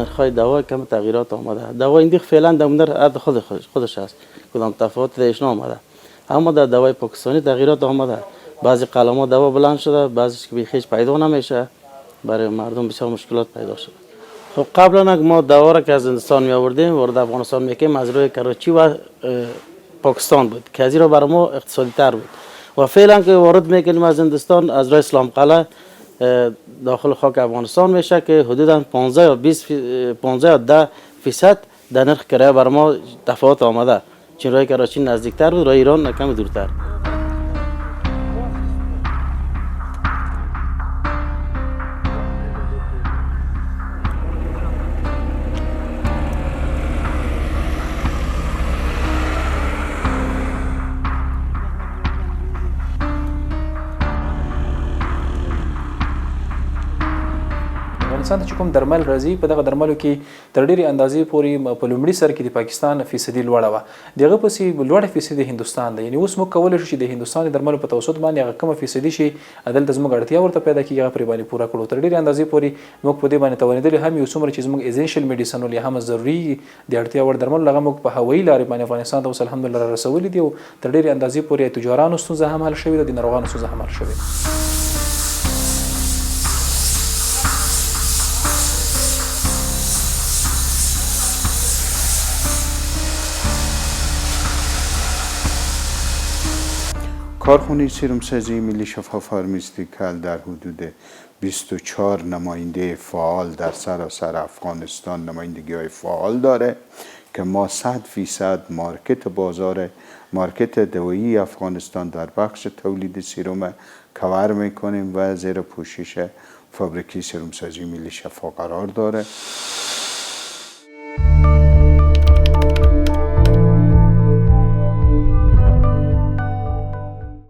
نرخ‌های دوا کم تغییرات آمده. دوا این دیگه فعلا در حد خودش است، کدام تفاوت درش نآمده. اما در دوای پاکستانی تغییرات آمده. بعضی قلم‌ها دوا بلند شده، بعضیش که بیخیش پیدا نمیشه، برای مردم بسیار مشکلات پیدا شده. خب قبلا ما دوا را که از هندوستان می آوردیم وارد افغانستان میکنیم از روی کراچی و پاکستان بود که از این را برای ما اقتصادی تر بود و فعلا که وارد میکنیم از هندوستان از راه اسلام قلعه داخل خاک افغانستان میشه که حدودا 15 یا 15 یا 10% در نرخ کرایه برای ما تفاوت آمده، چون راه کراچی نزدیکتر بود، راه ایران کم دورتر. افغانستان ته کوم درمل راځي په دغه درملو کې تر ډېرې اندازې پورې په لومړي سر کې د پاکستان فیصدي لوړه وه، دغه پسې لوړه فیصدي هندوستان ده. یعنې اوس موږ کولی شو چې د هندوستان د درملو په توسط باندې هغه کومه فیصدي شي دلته زموږ اړتیا ورته پیدا کېږي هغه پرې باندې پوره کړو. تر ډېرې اندازې پورې موږ په دې باندې توانېدلي هم یو څومره چې زموږ ایزنشل میډیسن ول یا هم ضروري د اړتیا وړ درمل هغه موږ په هوایي لارې باندې افغانستان ته اوس الحمدلله رسولي دي او تر ډېرې اندازې پورې تجارانو ستونزه هم حل شوې ده، د ناروغانو ستونزه هم حل شوې ده. کارخانه سرمسازی ملی شفا فارماسیوتیکال در حدود 24 نماینده فعال در سراسر افغانستان نمایندگی های فعال داره که ما 100% مارکت دوایی افغانستان در بخش تولید سرم کور میکنیم و زیر پوشش فابریکه سرمسازی ملی شفا قرار داره.